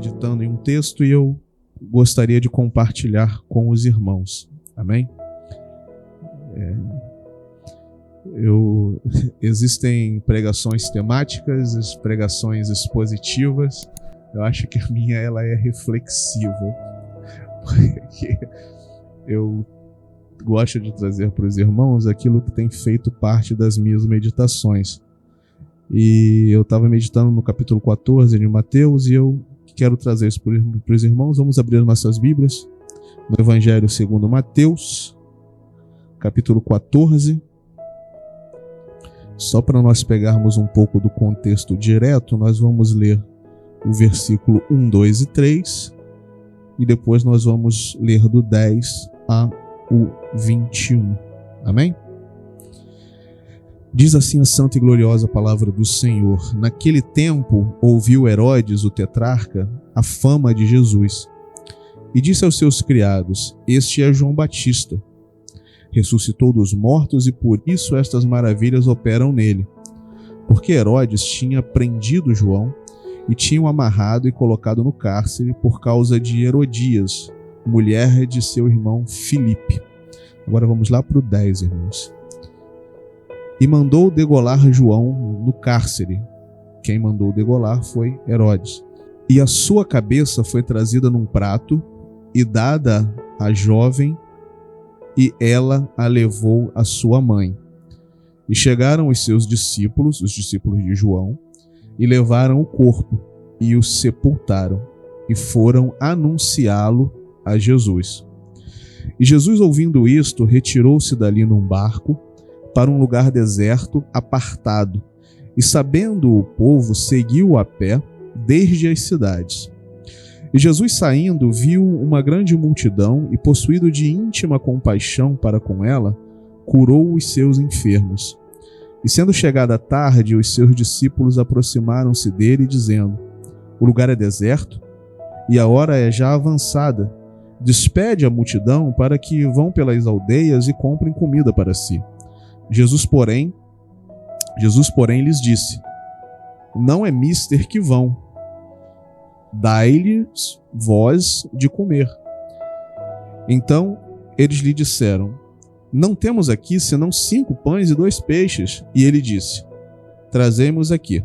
meditando em um texto e eu gostaria de compartilhar com os irmãos. Amém? Existem pregações temáticas, pregações expositivas. Eu acho que a minha ela é reflexiva, porque eu gosto de trazer para os irmãos aquilo que tem feito parte das minhas meditações. E eu estava meditando no capítulo 14 de Mateus e eu quero trazer isso para os irmãos. Vamos abrir as nossas Bíblias no Evangelho segundo Mateus, capítulo 14. Só para nós pegarmos um pouco do contexto direto, nós vamos ler o versículo 1, 2 e 3 e depois nós vamos ler do 10 ao 21. Amém? Diz assim a santa e gloriosa palavra do Senhor: naquele tempo ouviu Herodes, o tetrarca, a fama de Jesus, e disse aos seus criados: este é João Batista. Ressuscitou dos mortos e por isso estas maravilhas operam nele. Porque Herodes tinha prendido João e tinha o amarrado e colocado no cárcere por causa de Herodias, mulher de seu irmão Filipe. Agora vamos lá para o 10, irmãos. E mandou degolar João no cárcere. Quem mandou degolar foi Herodes. E a sua cabeça foi trazida num prato e dada à jovem, e ela a levou à sua mãe. E chegaram os seus discípulos, os discípulos de João, e levaram o corpo e o sepultaram, e foram anunciá-lo a Jesus. E Jesus, ouvindo isto, retirou-se dali num barco para um lugar deserto, apartado, e sabendo o povo, seguiu a pé desde as cidades. E Jesus, saindo, viu uma grande multidão e, possuído de íntima compaixão para com ela, curou os seus enfermos. E sendo chegada a tarde, os seus discípulos aproximaram-se dele, dizendo: o lugar é deserto e a hora é já avançada. Despede a multidão para que vão pelas aldeias e comprem comida para si. Jesus, porém, lhes disse: não é mister que vão, dai-lhes vós de comer. Então eles lhe disseram: não temos aqui senão 5 pães e 2 peixes. E ele disse: trazemos aqui.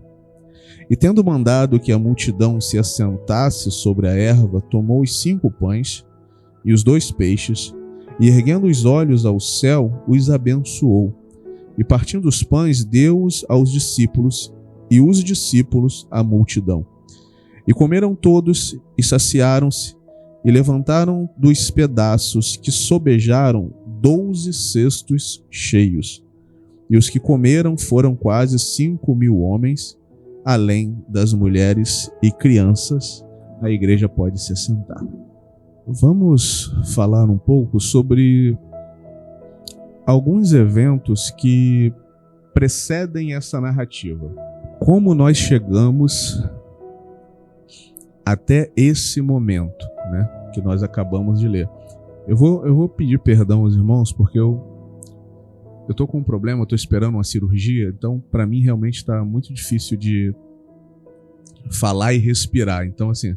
E tendo mandado que a multidão se assentasse sobre a erva, tomou os 5 pães e os 2 peixes, e erguendo os olhos ao céu, os abençoou. E partindo os pães, deu-os aos discípulos, e os discípulos à multidão. E comeram todos, e saciaram-se, e levantaram dos pedaços que sobejaram 12 cestos cheios. E os que comeram foram quase 5.000 homens, além das mulheres e crianças. A igreja pode se assentar. Vamos falar um pouco sobre alguns eventos que precedem essa narrativa. Como nós chegamos até esse momento, né, que nós acabamos de ler. Eu vou pedir perdão aos irmãos, porque eu tô com um problema, eu tô esperando uma cirurgia, então para mim realmente está muito difícil de falar e respirar. Então assim,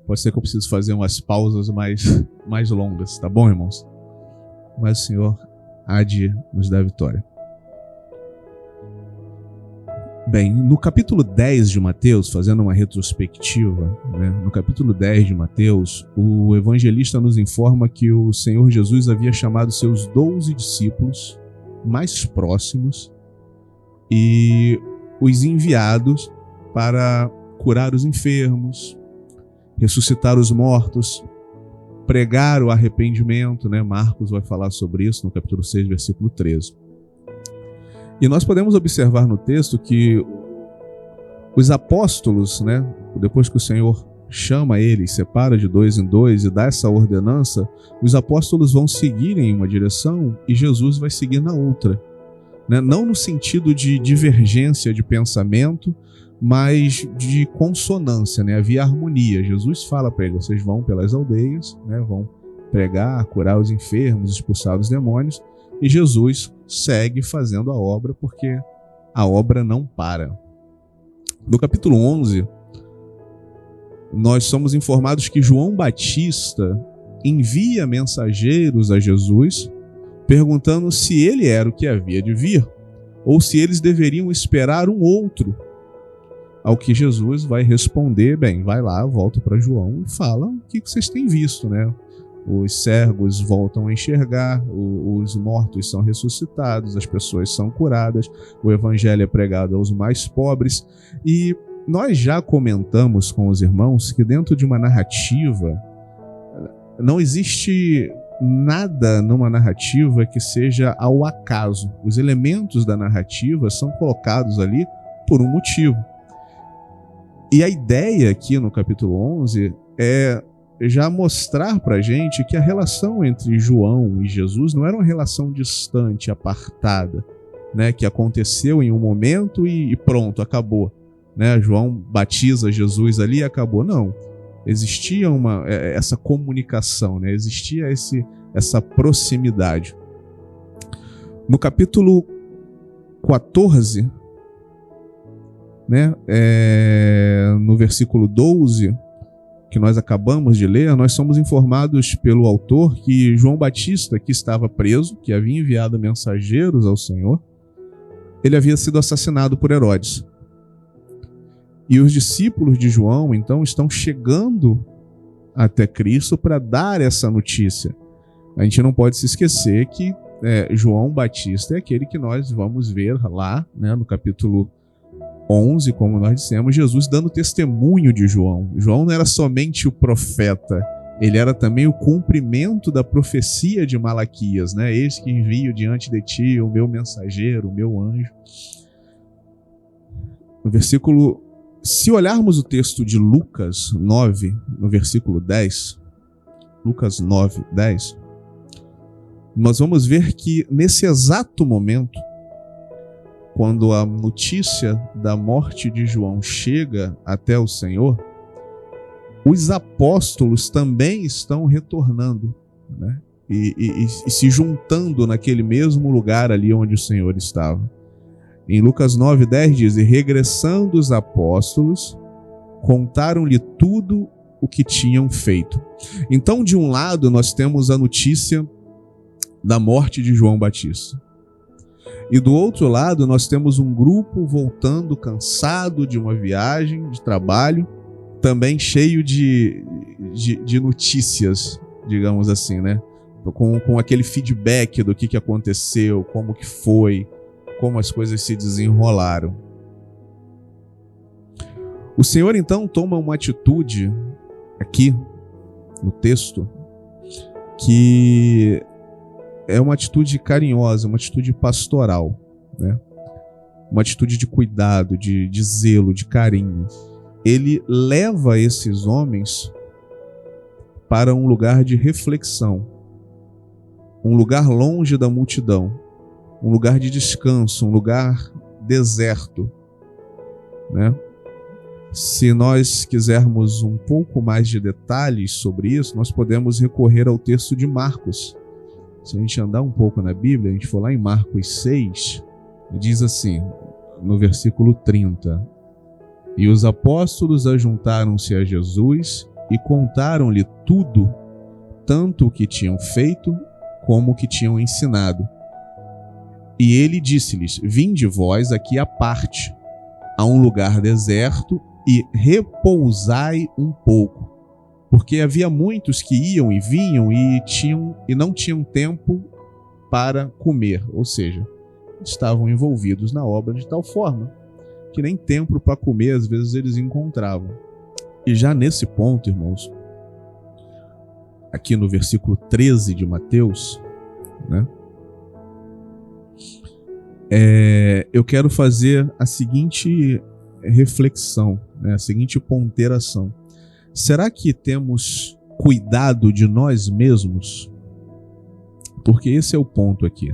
pode ser que eu precise fazer umas pausas mais longas, tá bom, irmãos? Mas o Senhor há de nos dar vitória. Bem, no capítulo 10 de Mateus, fazendo uma retrospectiva, né, no capítulo 10 de Mateus, o evangelista nos informa que o Senhor Jesus havia chamado seus 12 discípulos mais próximos e os enviados para curar os enfermos, ressuscitar os mortos, pregar o arrependimento, né? Marcos vai falar sobre isso no capítulo 6, versículo 13. E nós podemos observar no texto que os apóstolos, né, depois que o Senhor chama eles, separa de 2 em 2 e dá essa ordenança, os apóstolos vão seguir em uma direção e Jesus vai seguir na outra, né? Não no sentido de divergência de pensamento, mas de consonância, né? Havia harmonia. Jesus fala para eles: vocês vão pelas aldeias, né, vão pregar, curar os enfermos, expulsar os demônios, e Jesus segue fazendo a obra, porque a obra não para. No capítulo 11, nós somos informados que João Batista envia mensageiros a Jesus, perguntando se ele era o que havia de vir, ou se eles deveriam esperar um outro. Ao que Jesus vai responder: bem, vai lá, volta para João e fala o que vocês têm visto, né? Os cegos voltam a enxergar, os mortos são ressuscitados, as pessoas são curadas, o evangelho é pregado aos mais pobres. E nós já comentamos com os irmãos que dentro de uma narrativa não existe nada numa narrativa que seja ao acaso. Os elementos da narrativa são colocados ali por um motivo. E a ideia aqui no capítulo 11 é já mostrar para a gente que a relação entre João e Jesus não era uma relação distante, apartada, né, que aconteceu em um momento e pronto, acabou. Né? João batiza Jesus ali e acabou. Não. Existia essa comunicação, né? Existia essa proximidade. No capítulo 14, né, no versículo 12, que nós acabamos de ler, nós somos informados pelo autor que João Batista, que estava preso, que havia enviado mensageiros ao Senhor, ele havia sido assassinado por Herodes. E os discípulos de João, então, estão chegando até Cristo para dar essa notícia. A gente não pode se esquecer que João Batista é aquele que nós vamos ver lá, né, no capítulo 11, como nós dissemos, Jesus dando testemunho de João. João não era somente o profeta, ele era também o cumprimento da profecia de Malaquias, né? Eis que envio diante de ti o meu mensageiro, o meu anjo. No versículo, se olharmos o texto de Lucas 9, no versículo 10, Lucas 9, 10, nós vamos ver que nesse exato momento, quando a notícia da morte de João chega até o Senhor, os apóstolos também estão retornando, né? E se juntando naquele mesmo lugar ali onde o Senhor estava. Em Lucas 9:10 diz: e regressando os apóstolos, contaram-lhe tudo o que tinham feito. Então, de um lado, nós temos a notícia da morte de João Batista. E do outro lado, nós temos um grupo voltando cansado de uma viagem de trabalho, também cheio de notícias, digamos assim, né? Com aquele feedback do que aconteceu, como que foi, como as coisas se desenrolaram. O Senhor, então, toma uma atitude aqui no texto que é uma atitude carinhosa, uma atitude pastoral, né? Uma atitude de cuidado, de zelo, de carinho. Ele leva esses homens para um lugar de reflexão, um lugar longe da multidão, um lugar de descanso, um lugar deserto, né? Se nós quisermos um pouco mais de detalhes sobre isso, nós podemos recorrer ao texto de Marcos. Se a gente andar um pouco na Bíblia, a gente for lá em Marcos 6, diz assim, no versículo 30, e os apóstolos ajuntaram-se a Jesus e contaram-lhe tudo, tanto o que tinham feito como o que tinham ensinado. E ele disse-lhes: vinde vós aqui à parte, a um lugar deserto, e repousai um pouco. Porque havia muitos que iam e vinham e não tinham tempo para comer, ou seja, estavam envolvidos na obra de tal forma que nem tempo para comer às vezes eles encontravam. E já nesse ponto, irmãos, aqui no versículo 13 de Mateus, né, eu quero fazer a seguinte reflexão, né, a seguinte ponderação. Será que temos cuidado de nós mesmos? Porque esse é o ponto aqui.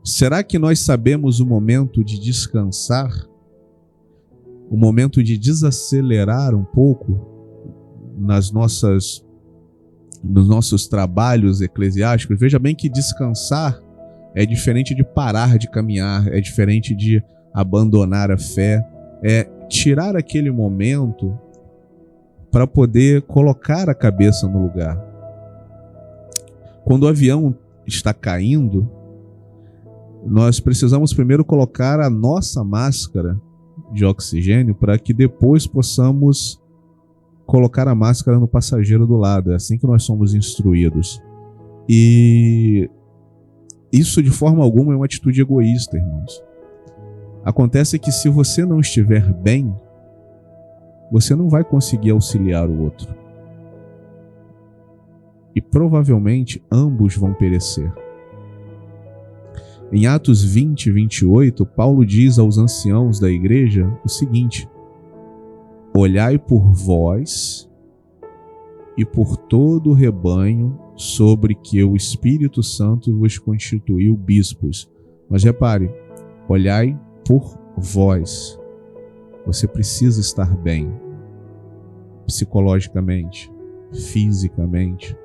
Será que nós sabemos o momento de descansar? O momento de desacelerar um pouco nos nossos trabalhos eclesiásticos? Veja bem que descansar é diferente de parar de caminhar, é diferente de abandonar a fé, é tirar aquele momento para poder colocar a cabeça no lugar. Quando o avião está caindo, nós precisamos primeiro colocar a nossa máscara de oxigênio para que depois possamos colocar a máscara no passageiro do lado. É assim que nós somos instruídos. E isso de forma alguma é uma atitude egoísta, irmãos. Acontece que se você não estiver bem, você não vai conseguir auxiliar o outro. E provavelmente ambos vão perecer. Em Atos 20, 28, Paulo diz aos anciãos da igreja o seguinte: olhai por vós e por todo o rebanho sobre que o Espírito Santo vos constituiu bispos. Mas repare, olhai por vós. Você precisa estar bem, psicologicamente, fisicamente.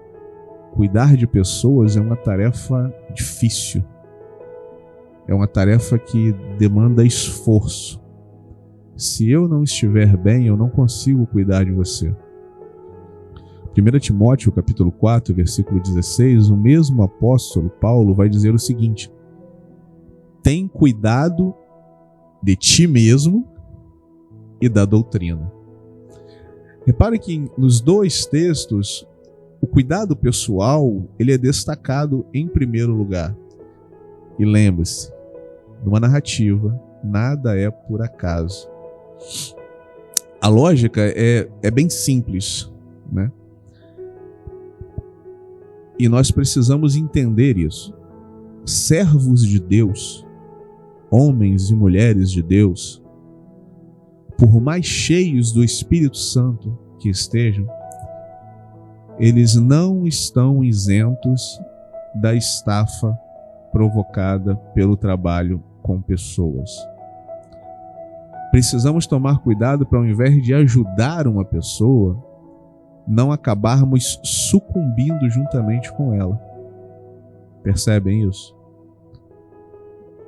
Cuidar de pessoas é uma tarefa difícil. É uma tarefa que demanda esforço. Se eu não estiver bem, eu não consigo cuidar de você. 1 Timóteo, capítulo 4, versículo 16, o mesmo apóstolo Paulo vai dizer o seguinte: tem cuidado de ti mesmo e da doutrina. Repare que nos dois textos, o cuidado pessoal ele é destacado em primeiro lugar. E lembre-se, numa narrativa, nada é por acaso. A lógica é bem simples, né? E nós precisamos entender isso. Servos de Deus, homens e mulheres de Deus, por mais cheios do Espírito Santo que estejam, eles não estão isentos da estafa provocada pelo trabalho com pessoas. Precisamos tomar cuidado para, ao invés de ajudar uma pessoa, não acabarmos sucumbindo juntamente com ela. Percebem isso?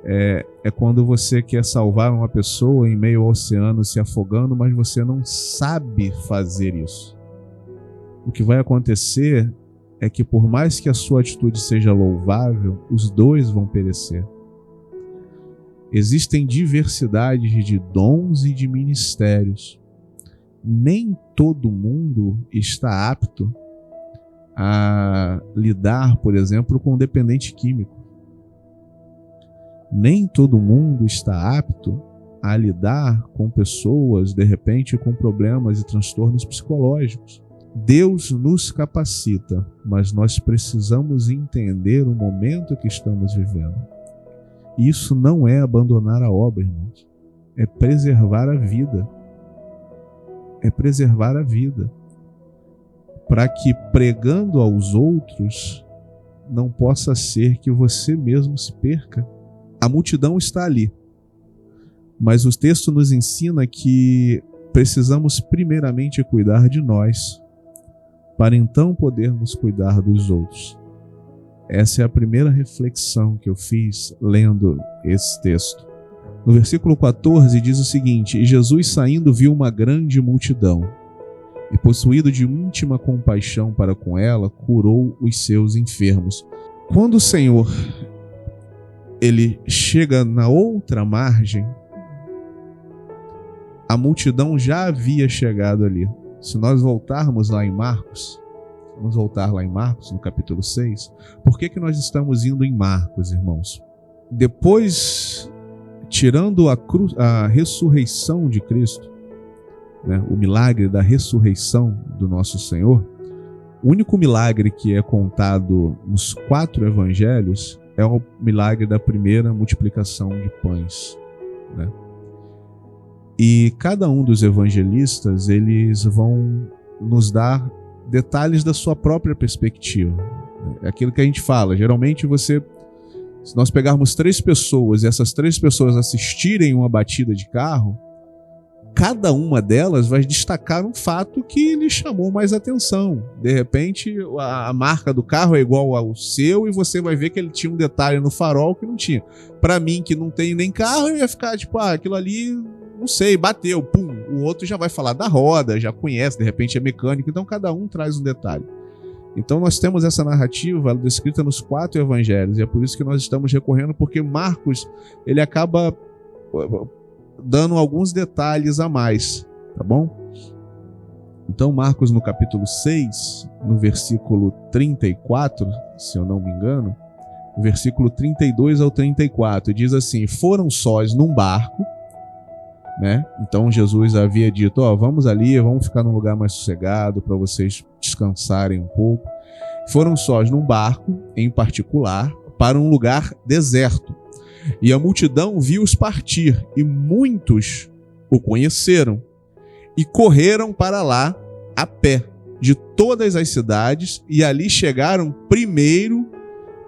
É quando você quer salvar uma pessoa em meio ao oceano se afogando, mas você não sabe fazer isso. O que vai acontecer é que, por mais que a sua atitude seja louvável, os dois vão perecer. Existem diversidades de dons e de ministérios. Nem todo mundo está apto a lidar, por exemplo, com um dependente químico. Nem todo mundo está apto a lidar com pessoas, de repente, com problemas e transtornos psicológicos. Deus nos capacita, mas nós precisamos entender o momento que estamos vivendo. Isso não é abandonar a obra, irmãos. É preservar a vida. É preservar a vida. Para que, pregando aos outros, não possa ser que você mesmo se perca. A multidão está ali. Mas o texto nos ensina que precisamos primeiramente cuidar de nós, para então podermos cuidar dos outros. Essa é a primeira reflexão que eu fiz lendo esse texto. No versículo 14 diz o seguinte: e Jesus, saindo, viu uma grande multidão, e possuído de íntima compaixão para com ela, curou os seus enfermos. Quando o Senhor ele chega na outra margem, a multidão já havia chegado ali. Se nós voltarmos lá em Marcos, vamos voltar lá em Marcos, no capítulo 6. Por que nós estamos indo em Marcos, irmãos? Depois, tirando a ressurreição de Cristo, né, o milagre da ressurreição do nosso Senhor, o único milagre que é contado nos 4 evangelhos é o milagre da primeira multiplicação de pães, né? E cada um dos evangelistas, eles vão nos dar detalhes da sua própria perspectiva. É aquilo que a gente fala, geralmente se nós pegarmos 3 pessoas e essas 3 pessoas assistirem uma batida de carro, cada uma delas vai destacar um fato que lhe chamou mais atenção. De repente, a marca do carro é igual ao seu e você vai ver que ele tinha um detalhe no farol que não tinha. Para mim, que não tenho nem carro, eu ia ficar tipo, aquilo ali, não sei, bateu, pum, o outro já vai falar da roda, já conhece, de repente é mecânico, então cada um traz um detalhe. Então nós temos essa narrativa descrita nos 4 evangelhos, e é por isso que nós estamos recorrendo, porque Marcos, ele acaba dando alguns detalhes a mais, tá bom? Então Marcos, no capítulo 6, no versículo 34, se eu não me engano, versículo 32 ao 34, diz assim: foram sós num barco, né? Então Jesus havia dito: vamos ali, vamos ficar num lugar mais sossegado para vocês descansarem um pouco. Foram sós num barco, em particular, para um lugar deserto. E a multidão viu-os partir, e muitos o conheceram, e correram para lá a pé, de todas as cidades, e ali chegaram primeiro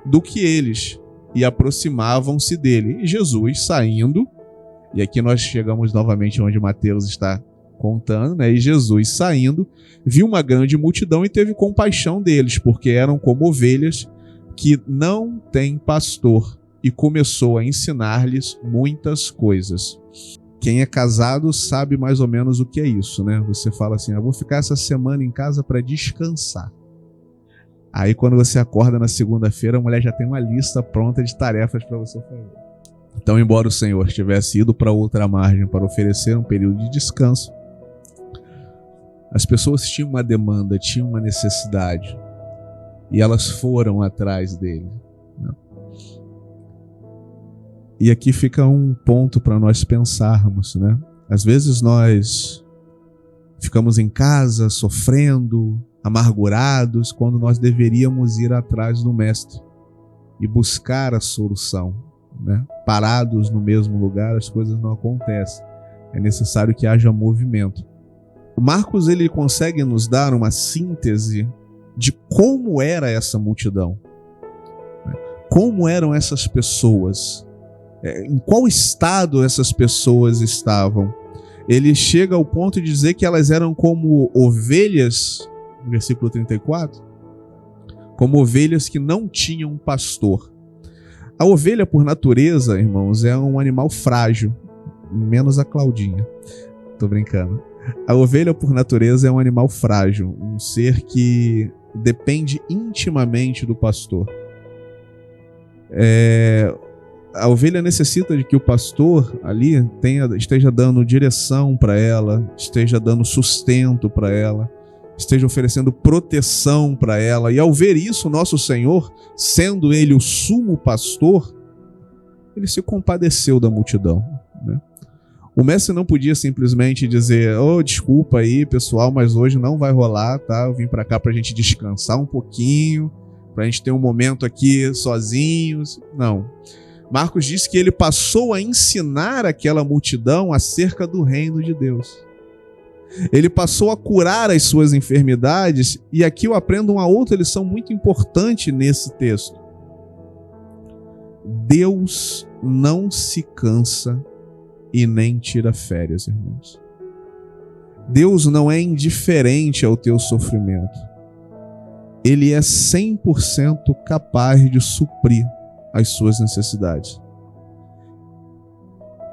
do que eles, e aproximavam-se dele. E Jesus saindo, e aqui nós chegamos novamente onde Mateus está contando, né? E Jesus saindo, viu uma grande multidão e teve compaixão deles, porque eram como ovelhas que não têm pastor, e começou a ensinar-lhes muitas coisas. Quem é casado sabe mais ou menos o que é isso, né? Você fala assim: vou ficar essa semana em casa para descansar. Aí quando você acorda na segunda-feira, a mulher já tem uma lista pronta de tarefas para você fazer. Então, embora o Senhor tivesse ido para outra margem para oferecer um período de descanso, as pessoas tinham uma demanda, tinham uma necessidade, e elas foram atrás dele, né? E aqui fica um ponto para nós pensarmos, né? Às vezes nós ficamos em casa sofrendo, amargurados, quando nós deveríamos ir atrás do Mestre e buscar a solução, né? Parados no mesmo lugar, as coisas não acontecem. É necessário que haja movimento. O Marcos, ele consegue nos dar uma síntese de como era essa multidão, né? Como eram essas pessoas, em qual estado essas pessoas estavam. Ele chega ao ponto de dizer que elas eram como ovelhas, no versículo 34, como ovelhas que não tinham pastor. A ovelha, por natureza, irmãos, é um animal frágil, menos a Claudinha. Tô brincando. A ovelha, por natureza, é um animal frágil, um ser que depende intimamente do pastor. A ovelha necessita de que o pastor ali esteja dando direção para ela, esteja dando sustento para ela, esteja oferecendo proteção para ela. E ao ver isso, nosso Senhor, sendo ele o sumo pastor, ele se compadeceu da multidão, né? O mestre não podia simplesmente dizer: desculpa aí, pessoal, mas hoje não vai rolar, tá? Eu vim para cá para a gente descansar um pouquinho, para a gente ter um momento aqui sozinhos. Não. Marcos diz que ele passou a ensinar aquela multidão acerca do reino de Deus. Ele passou a curar as suas enfermidades, e aqui eu aprendo uma outra lição muito importante nesse texto. Deus não se cansa e nem tira férias, irmãos. Deus não é indiferente ao teu sofrimento. Ele é 100% capaz de suprir as suas necessidades.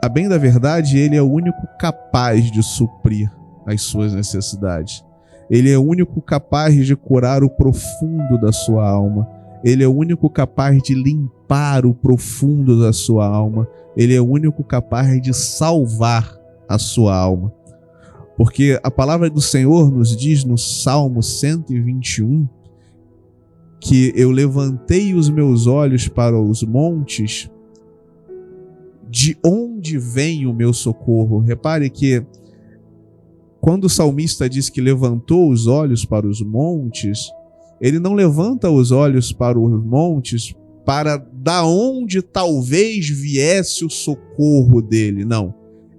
A bem da verdade, ele é o único capaz de suprir as suas necessidades. Ele é o único capaz de curar o profundo da sua alma. Ele é o único capaz de limpar o profundo da sua alma. Ele é o único capaz de salvar a sua alma. Porque a palavra do Senhor nos diz no Salmo 121 que eu levantei os meus olhos para os montes, de onde vem o meu socorro? Repare que quando o salmista diz que levantou os olhos para os montes, ele não levanta os olhos para os montes para da onde talvez viesse o socorro dele. Não.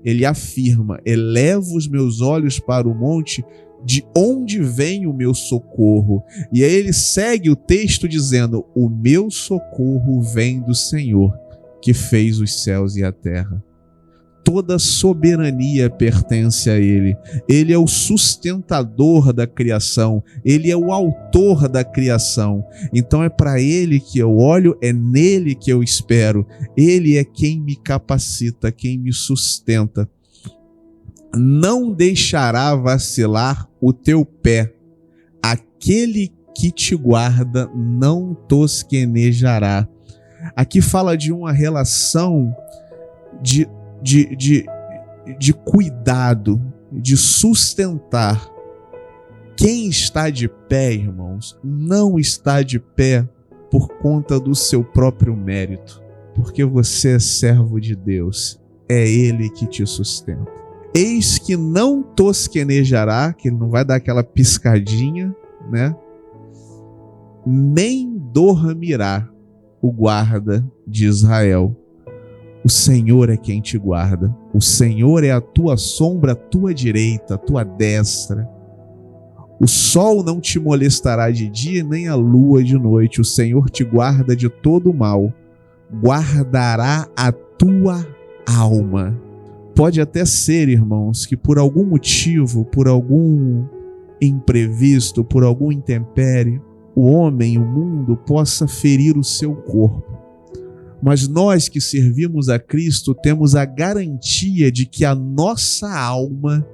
Ele afirma: elevo os meus olhos para o monte, de onde vem o meu socorro? E aí ele segue o texto dizendo: o meu socorro vem do Senhor, que fez os céus e a terra. Toda soberania pertence a Ele. Ele é o sustentador da criação. Ele é o autor da criação. Então é para Ele que eu olho, é nele que eu espero. Ele é quem me capacita, quem me sustenta. não deixará vacilar o teu pé. Aquele que te guarda não tosquenejará. Aqui fala de uma relação de cuidado, de sustentar. Quem está de pé, irmãos, não está de pé por conta do seu próprio mérito, porque você é servo de Deus, é Ele que te sustenta. Eis que não tosquenejará, que ele não vai dar aquela piscadinha, né? Nem dormirá o guarda de Israel. O Senhor é quem te guarda. O Senhor é a tua sombra, a tua direita, a tua destra. O sol não te molestará de dia, nem a lua de noite. O Senhor te guarda de todo mal. Guardará a tua alma. Pode até ser, irmãos, que por algum motivo, por algum imprevisto, por algum intempérie, o homem, o mundo, possa ferir o seu corpo. Mas nós que servimos a Cristo temos a garantia de que a nossa alma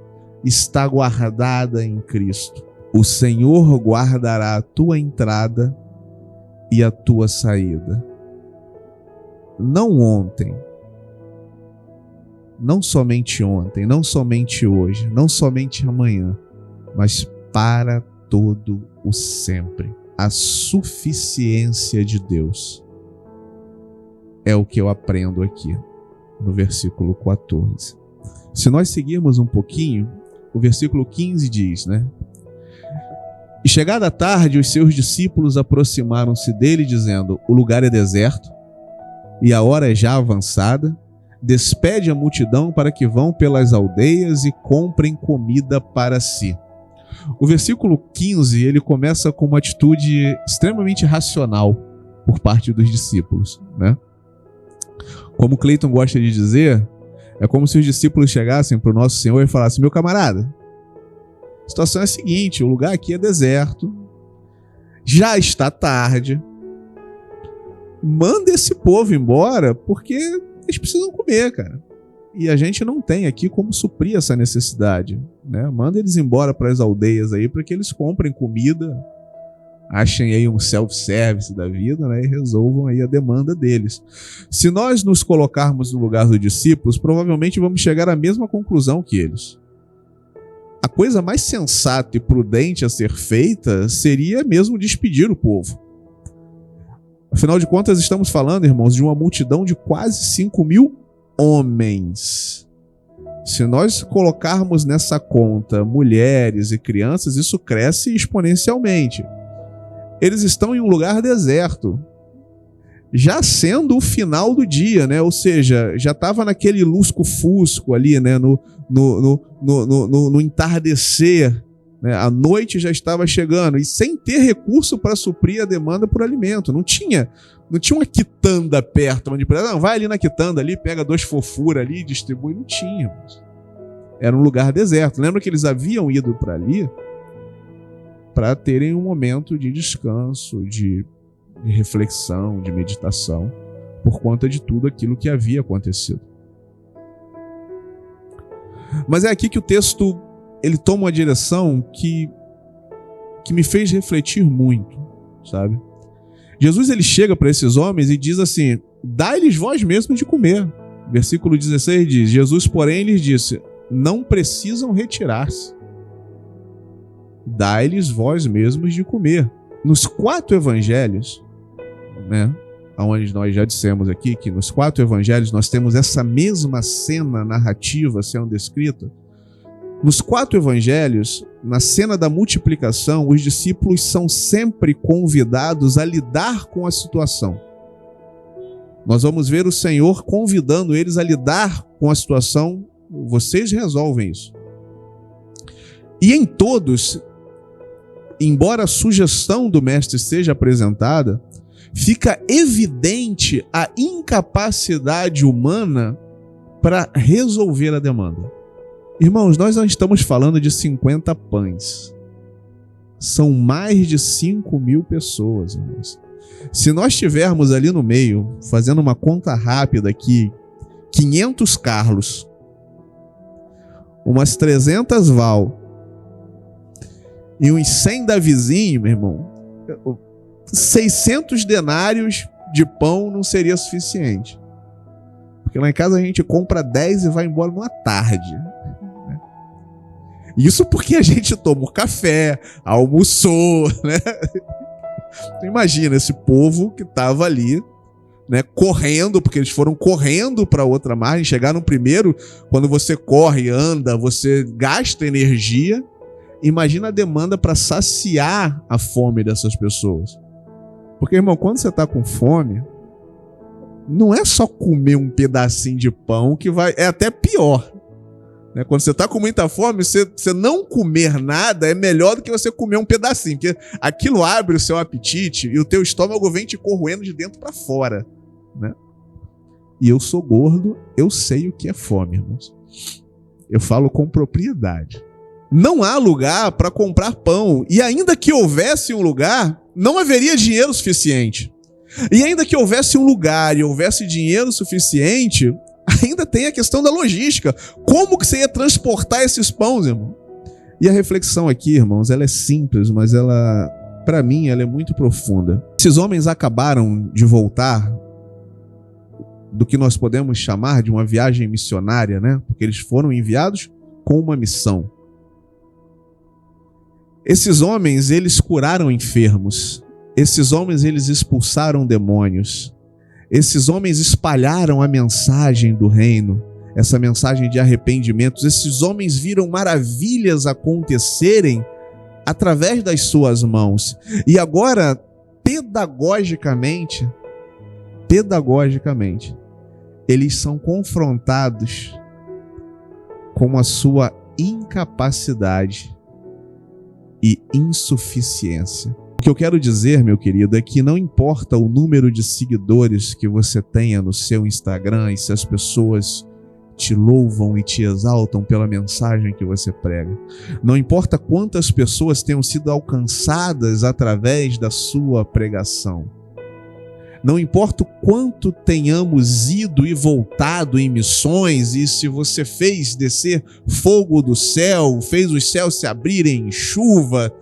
está guardada em Cristo. O Senhor guardará a tua entrada e a tua saída. Não ontem, não somente ontem, não somente hoje, não somente amanhã, mas para todo o sempre. A suficiência de Deus é o que eu aprendo aqui no versículo 14. Se nós seguirmos um pouquinho, o versículo 15 diz, né? E chegada a tarde, os seus discípulos aproximaram-se dele, dizendo: o lugar é deserto e a hora é já avançada. Despede a multidão para que vão pelas aldeias e comprem comida para si. O versículo 15, ele começa com uma atitude extremamente racional por parte dos discípulos, né? Como Cleiton gosta de dizer, é como se os discípulos chegassem para o nosso Senhor e falassem: meu camarada, a situação é a seguinte, o lugar aqui é deserto, já está tarde, manda esse povo embora porque eles precisam comer, cara. E a gente não tem aqui como suprir essa necessidade, né? Manda eles embora para as aldeias aí para que eles comprem comida, achem aí um self-service da vida, né? E resolvam aí a demanda deles. Se nós nos colocarmos no lugar dos discípulos, provavelmente vamos chegar à mesma conclusão que eles. A coisa mais sensata e prudente a ser feita seria mesmo despedir o povo. Afinal de contas, estamos falando, irmãos, de uma multidão de quase 5.000 homens. Se nós colocarmos nessa conta mulheres e crianças, isso cresce exponencialmente. Eles estão em um lugar deserto, já sendo o final do dia, né? Ou seja, já estava naquele lusco-fusco ali, né? No entardecer, né? A noite já estava chegando e sem ter recurso para suprir a demanda por alimento. Não tinha uma quitanda perto onde não, vai ali na quitanda ali, pega 2 fofuras ali e distribui. Não tinha. Era um lugar deserto. Lembra que eles haviam ido para ali para terem um momento de descanso, de reflexão, de meditação, por conta de tudo aquilo que havia acontecido. Mas é aqui que o texto ele toma uma direção que me fez refletir muito, sabe? Jesus ele chega para esses homens e diz assim: dai-lhes vós mesmos de comer. Versículo 16 diz: Jesus, porém, lhes disse: não precisam retirar-se. Dai-lhes vós mesmos de comer. Nos 4 evangelhos, né, onde nós já dissemos aqui que nos 4 evangelhos nós temos essa mesma cena narrativa sendo descrita. Nos 4 evangelhos, na cena da multiplicação, os discípulos são sempre convidados a lidar com a situação. Nós vamos ver o Senhor convidando eles a lidar com a situação. Vocês resolvem isso. E em todos, embora a sugestão do mestre seja apresentada, fica evidente a incapacidade humana para resolver a demanda. Irmãos, nós não estamos falando de 50 pães. São mais de 5.000 pessoas, irmãos. Se nós estivermos ali no meio, fazendo uma conta rápida aqui, 500 carros, umas 300 val e uns 100 da vizinha, meu irmão, 600 denários de pão não seria suficiente. Porque lá em casa a gente compra 10 e vai embora numa tarde. Isso porque a gente toma café, almoçou, né? Então, imagina esse povo que estava ali, né, correndo, porque eles foram correndo para outra margem, chegaram primeiro. Quando você corre, anda, você gasta energia. Imagina a demanda para saciar a fome dessas pessoas. Porque, irmão, quando você está com fome, não é só comer um pedacinho de pão que vai... É até pior. Né? Quando você está com muita fome, você não comer nada é melhor do que você comer um pedacinho. Porque aquilo abre o seu apetite e o teu estômago vem te corroendo de dentro para fora. Né? E eu sou gordo, eu sei o que é fome, irmãos. Eu falo com propriedade. Não há lugar para comprar pão. E ainda que houvesse um lugar, não haveria dinheiro suficiente. E ainda que houvesse um lugar e houvesse dinheiro suficiente, ainda tem a questão da logística. Como que você ia transportar esses pães, irmão? E a reflexão aqui, irmãos, ela é simples, mas ela, para mim, ela é muito profunda. Esses homens acabaram de voltar do que nós podemos chamar de uma viagem missionária, né? Porque eles foram enviados com uma missão. Esses homens, eles curaram enfermos. Esses homens, eles expulsaram demônios. Esses homens espalharam a mensagem do reino, essa mensagem de arrependimentos. Esses homens viram maravilhas acontecerem através das suas mãos. E agora, pedagogicamente, eles são confrontados com a sua incapacidade e insuficiência. O que eu quero dizer, meu querido, é que não importa o número de seguidores que você tenha no seu Instagram e se as pessoas te louvam e te exaltam pela mensagem que você prega. Não importa quantas pessoas tenham sido alcançadas através da sua pregação. Não importa o quanto tenhamos ido e voltado em missões, e se você fez descer fogo do céu, fez os céus se abrirem em chuva,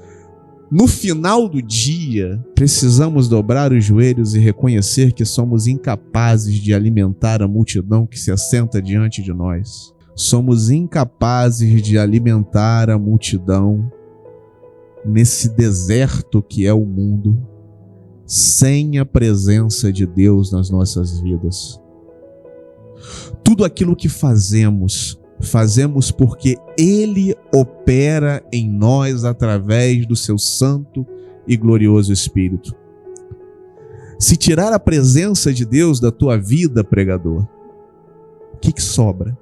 no final do dia, precisamos dobrar os joelhos e reconhecer que somos incapazes de alimentar a multidão que se assenta diante de nós. Somos incapazes de alimentar a multidão nesse deserto que é o mundo, sem a presença de Deus nas nossas vidas. Tudo aquilo que fazemos porque Ele opera em nós através do seu santo e glorioso Espírito. Se tirar a presença de Deus da tua vida, pregador, o que sobra?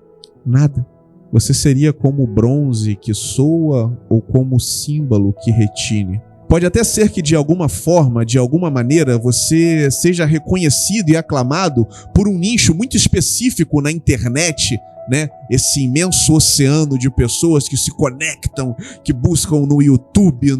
Nada. Você seria como o bronze que soa ou como o símbolo que retine. Pode até ser que de alguma forma, de alguma maneira, você seja reconhecido e aclamado por um nicho muito específico na internet, né? Esse imenso oceano de pessoas que se conectam, que buscam no YouTube,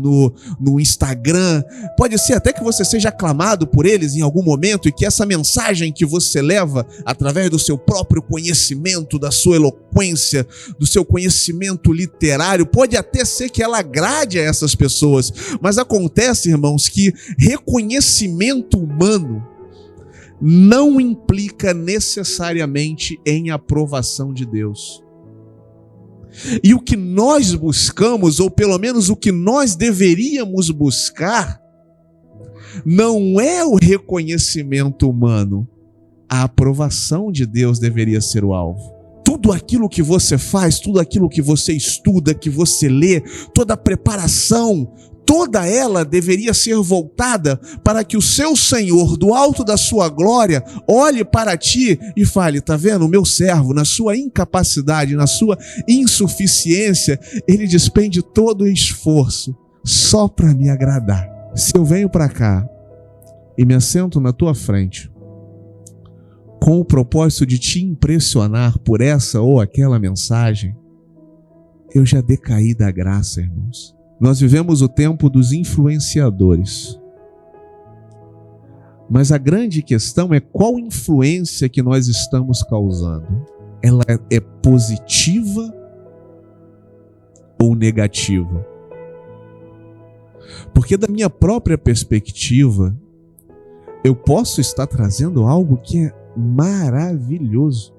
no Instagram. Pode ser até que você seja aclamado por eles em algum momento e que essa mensagem que você leva através do seu próprio conhecimento, da sua eloquência, do seu conhecimento literário, pode até ser que ela agrade a essas pessoas. Mas acontece, irmãos, que reconhecimento humano não implica necessariamente em aprovação de Deus. E o que nós buscamos, ou pelo menos o que nós deveríamos buscar, não é o reconhecimento humano. A aprovação de Deus deveria ser o alvo. Tudo aquilo que você faz, tudo aquilo que você estuda, que você lê, toda a preparação, toda ela deveria ser voltada para que o seu Senhor, do alto da sua glória, olhe para ti e fale: tá vendo, o meu servo, na sua incapacidade, na sua insuficiência, ele despende todo o esforço só para me agradar. Se eu venho para cá e me assento na tua frente com o propósito de te impressionar por essa ou aquela mensagem, eu já decaí da graça, irmãos. Nós vivemos o tempo dos influenciadores. Mas a grande questão é qual influência que nós estamos causando. Ela é positiva ou negativa. Porque da minha própria perspectiva, eu posso estar trazendo algo que é maravilhoso.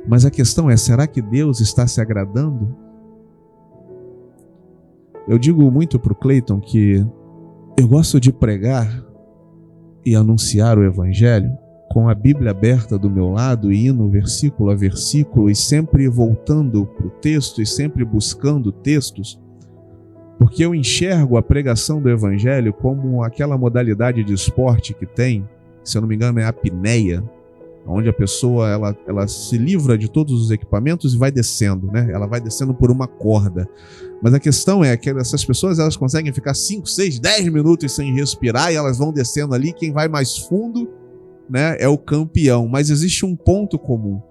Mas a questão é, será que Deus está se agradando? Eu digo muito para o Cleiton que eu gosto de pregar e anunciar o Evangelho com a Bíblia aberta do meu lado e indo versículo a versículo e sempre voltando para o texto e sempre buscando textos, porque eu enxergo a pregação do Evangelho como aquela modalidade de esporte que tem, se eu não me engano é a apneia, onde a pessoa ela se livra de todos os equipamentos e vai descendo, né? Ela vai descendo por uma corda. Mas a questão é que essas pessoas elas conseguem ficar 5, 6, 10 minutos sem respirar e elas vão descendo ali. Quem vai mais fundo, né, é o campeão. Mas existe um ponto comum.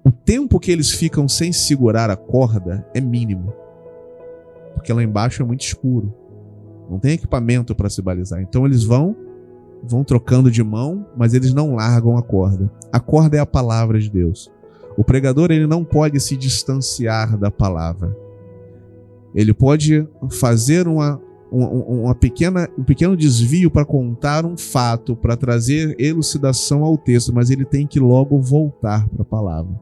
O tempo que eles ficam sem segurar a corda é mínimo. Porque lá embaixo é muito escuro. Não tem equipamento para se balizar. Então eles vão trocando de mão, mas eles não largam a corda. A corda é a palavra de Deus. O pregador ele não pode se distanciar da palavra. Ele pode fazer um pequeno desvio para contar um fato, para trazer elucidação ao texto, mas ele tem que logo voltar para a palavra.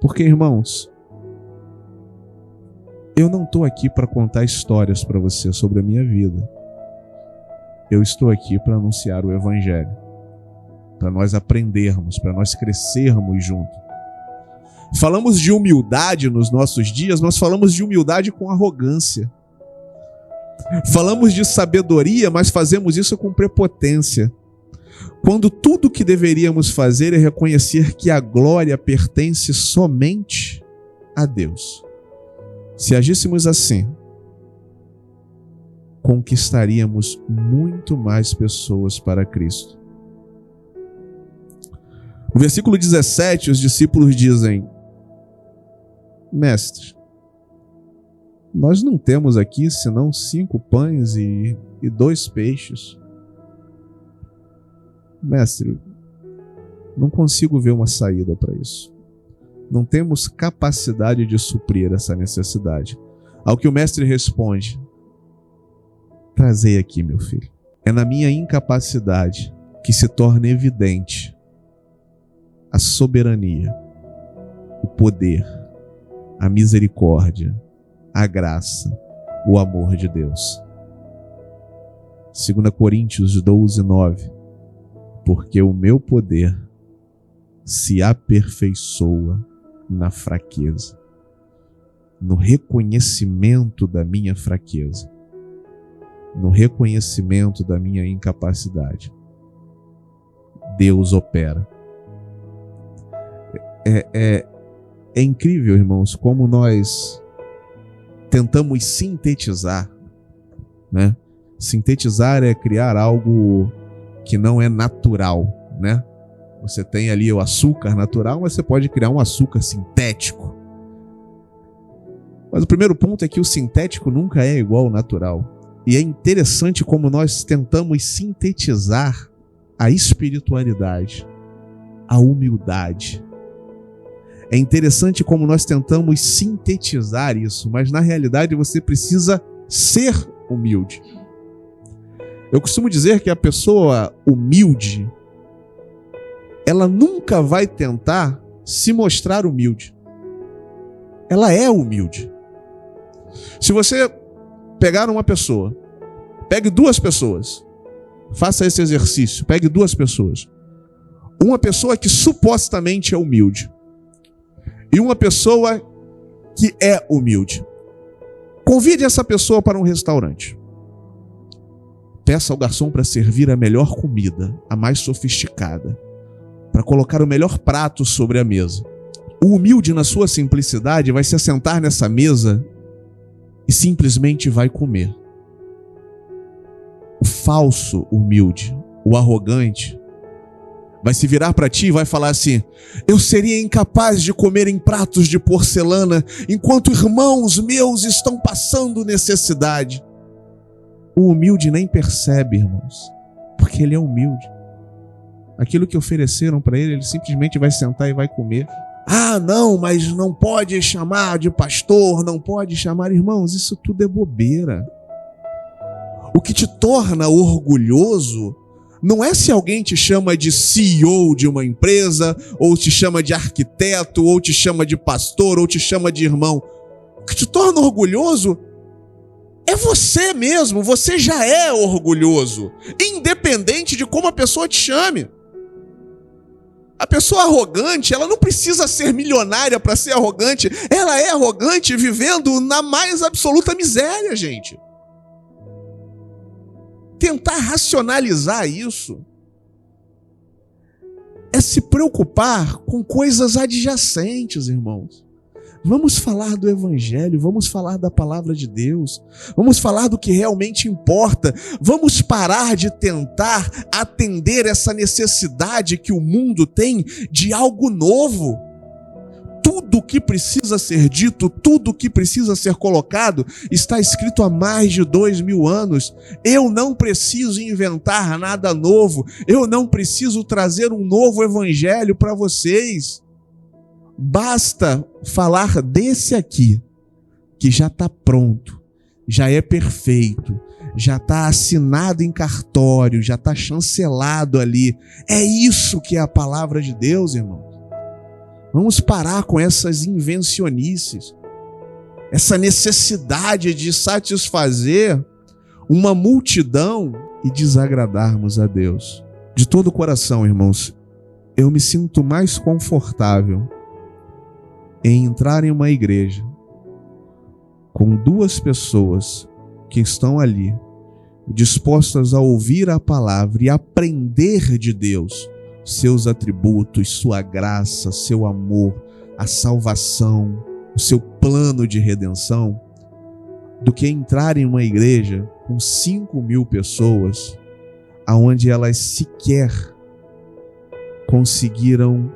Porque, irmãos, eu não estou aqui para contar histórias para você sobre a minha vida. Eu estou aqui para anunciar o Evangelho, para nós aprendermos, para nós crescermos juntos. Falamos de humildade nos nossos dias, nós falamos de humildade com arrogância. Falamos de sabedoria, mas fazemos isso com prepotência. Quando tudo o que deveríamos fazer é reconhecer que a glória pertence somente a Deus. Se agíssemos assim, conquistaríamos muito mais pessoas para Cristo. No versículo 17, os discípulos dizem: Mestre, nós não temos aqui senão 5 pães e 2 peixes. Mestre, não consigo ver uma saída para isso. Não temos capacidade de suprir essa necessidade. Ao que o mestre responde: trazei aqui, meu filho. É na minha incapacidade que se torna evidente a soberania, o poder, a misericórdia, a graça, o amor de Deus. 2 Coríntios 12, 9. Porque o meu poder se aperfeiçoa na fraqueza, no reconhecimento da minha fraqueza, no reconhecimento da minha incapacidade. Deus opera. É incrível, irmãos, como nós tentamos sintetizar, né? Sintetizar é criar algo que não é natural, né? Você tem ali o açúcar natural, mas você pode criar um açúcar sintético. Mas o primeiro ponto é que o sintético nunca é igual ao natural. E é interessante como nós tentamos sintetizar a espiritualidade, a humildade. É interessante como nós tentamos sintetizar isso, mas na realidade você precisa ser humilde. Eu costumo dizer que a pessoa humilde, ela nunca vai tentar se mostrar humilde. Ela é humilde. Se você pegar uma pessoa, pegue 2 pessoas, faça esse exercício, pegue 2 pessoas. Uma pessoa que supostamente é humilde e uma pessoa que é humilde. Convide essa pessoa para um restaurante. Peça ao garçom para servir a melhor comida, a mais sofisticada, para colocar o melhor prato sobre a mesa. O humilde, na sua simplicidade, vai se assentar nessa mesa e simplesmente vai comer. O falso humilde, o arrogante, vai se virar para ti e vai falar assim: eu seria incapaz de comer em pratos de porcelana enquanto irmãos meus estão passando necessidade. O humilde nem percebe, irmãos, porque ele é humilde. Aquilo que ofereceram para ele, ele simplesmente vai sentar e vai comer. Ah, não, mas não pode chamar de pastor, não pode chamar, irmãos, isso tudo é bobeira. O que te torna orgulhoso não é se alguém te chama de CEO de uma empresa, ou te chama de arquiteto, ou te chama de pastor, ou te chama de irmão. O que te torna orgulhoso é você mesmo, você já é orgulhoso, independente de como a pessoa te chame. A pessoa arrogante, ela não precisa ser milionária para ser arrogante, ela é arrogante vivendo na mais absoluta miséria, gente. Tentar racionalizar isso é se preocupar com coisas adjacentes, irmãos. Vamos falar do Evangelho, vamos falar da palavra de Deus, vamos falar do que realmente importa, vamos parar de tentar atender essa necessidade que o mundo tem de algo novo. Tudo o que precisa ser dito, tudo o que precisa ser colocado, está escrito há mais de 2000 anos. Eu não preciso inventar nada novo, eu não preciso trazer um novo evangelho para vocês. Basta falar desse aqui, que já está pronto, já é perfeito, já está assinado em cartório, já está chancelado ali. É isso que é a palavra de Deus, irmão. Vamos parar com essas invencionices, essa necessidade de satisfazer uma multidão e desagradarmos a Deus. De todo o coração, irmãos, eu me sinto mais confortável em entrar em uma igreja com duas pessoas que estão ali, dispostas a ouvir a palavra e aprender de Deus, seus atributos, sua graça, seu amor, a salvação, o seu plano de redenção, do que entrar em uma igreja com 5.000 pessoas, aonde elas sequer conseguiram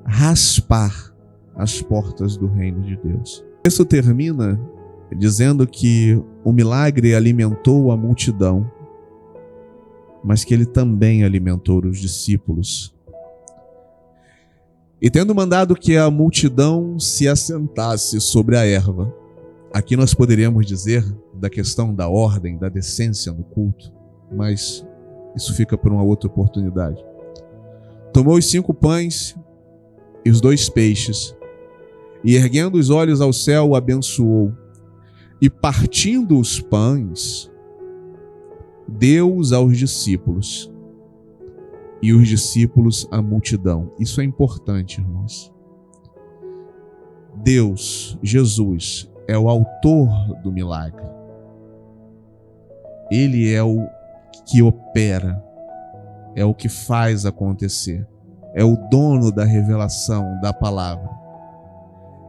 raspar as portas do reino de Deus. Isso termina dizendo que o milagre alimentou a multidão, mas que ele também alimentou os discípulos. E tendo mandado que a multidão se assentasse sobre a erva, aqui nós poderíamos dizer da questão da ordem, da decência no culto, mas isso fica para uma outra oportunidade. Tomou os 5 pães e os 2 peixes, e erguendo os olhos ao céu, o abençoou, e partindo os pães, deu-os aos discípulos, e os discípulos à multidão. Isso é importante, irmãos. Deus, Jesus, é o autor do milagre. Ele é o que opera, é o que faz acontecer, é o dono da revelação da palavra.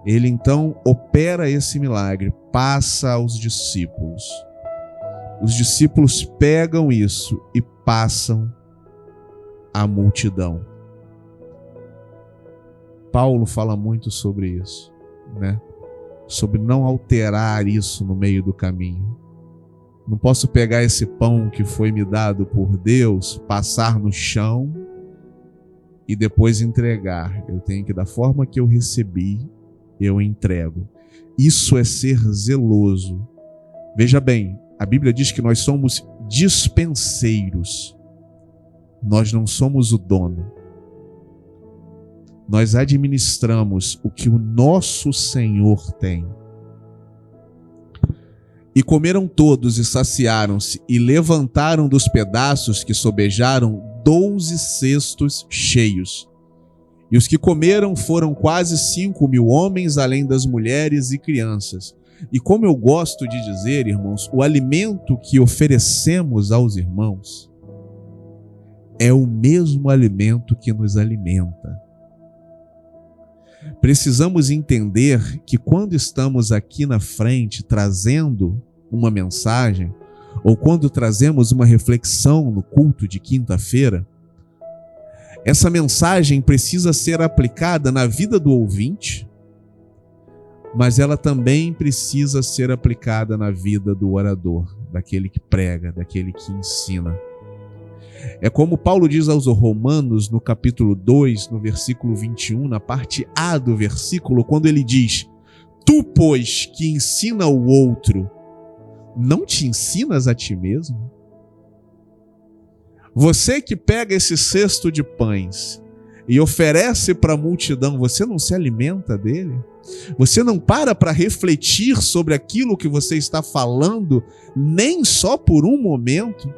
Ele então opera esse milagre, passa aos discípulos. Os discípulos pegam isso e passam à multidão. Paulo fala muito sobre isso, né? Sobre não alterar isso no meio do caminho. Não posso pegar esse pão que foi me dado por Deus, passar no chão e depois entregar. Eu tenho que, da forma que eu recebi, eu entrego. Isso é ser zeloso. Veja bem, a Bíblia diz que nós somos dispenseiros. Nós não somos o dono. Nós administramos o que o nosso Senhor tem. E comeram todos e saciaram-se, e levantaram dos pedaços que sobejaram 12 cestos cheios. E os que comeram foram quase 5.000 homens, além das mulheres e crianças. E como eu gosto de dizer, irmãos, o alimento que oferecemos aos irmãos é o mesmo alimento que nos alimenta. Precisamos entender que quando estamos aqui na frente trazendo uma mensagem, ou quando trazemos uma reflexão no culto de quinta-feira, essa mensagem precisa ser aplicada na vida do ouvinte, mas ela também precisa ser aplicada na vida do orador, daquele que prega, daquele que ensina. É como Paulo diz aos Romanos, no capítulo 2, no versículo 21, na parte A do versículo, quando ele diz: tu, pois, que ensina o outro, não te ensinas a ti mesmo? Você que pega esse cesto de pães e oferece para a multidão, você não se alimenta dele? Você não para refletir sobre aquilo que você está falando, nem só por um momento?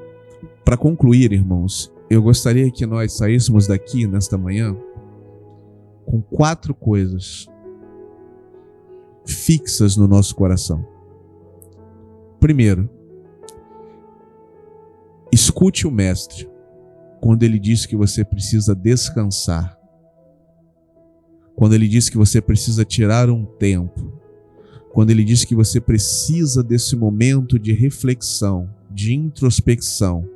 Para concluir, irmãos, eu gostaria que nós saíssemos daqui nesta manhã com 4 coisas fixas no nosso coração. Primeiro, escute o Mestre quando ele diz que você precisa descansar, quando ele diz que você precisa tirar um tempo, quando ele diz que você precisa desse momento de reflexão, de introspecção,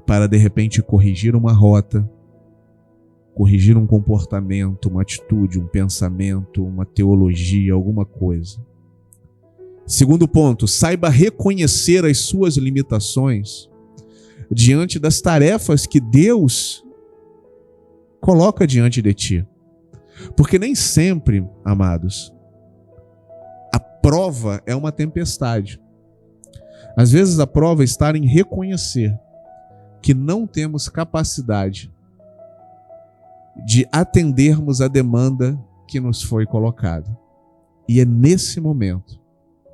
para de repente corrigir uma rota, corrigir um comportamento, uma atitude, um pensamento, uma teologia, alguma coisa. Segundo ponto, saiba reconhecer as suas limitações diante das tarefas que Deus coloca diante de ti. Porque nem sempre, amados, a prova é uma tempestade. Às vezes a prova está em reconhecer que não temos capacidade de atendermos a demanda que nos foi colocada. E é nesse momento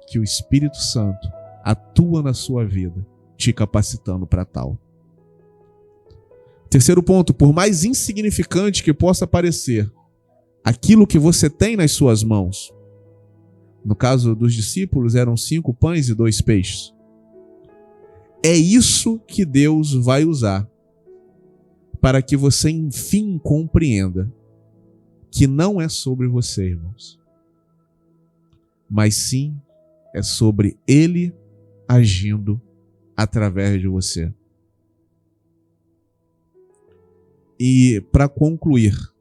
que o Espírito Santo atua na sua vida, te capacitando para tal. Terceiro ponto, por mais insignificante que possa parecer aquilo que você tem nas suas mãos, no caso dos discípulos eram 5 pães e 2 peixes, é isso que Deus vai usar para que você enfim compreenda que não é sobre você, irmãos, mas sim é sobre Ele agindo através de você. E para concluirmos,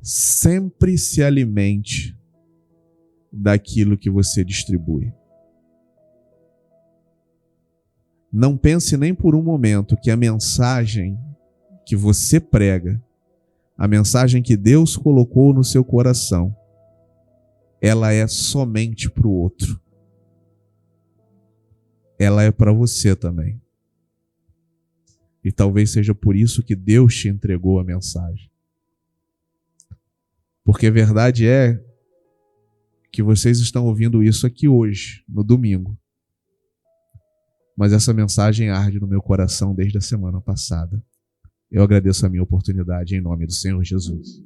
sempre se alimente daquilo que você distribui. Não pense nem por um momento que a mensagem que você prega, a mensagem que Deus colocou no seu coração, ela é somente para o outro. Ela é para você também. E talvez seja por isso que Deus te entregou a mensagem. Porque a verdade é que vocês estão ouvindo isso aqui hoje, no domingo. Mas essa mensagem arde no meu coração desde a semana passada. Eu agradeço a minha oportunidade em nome do Senhor Jesus.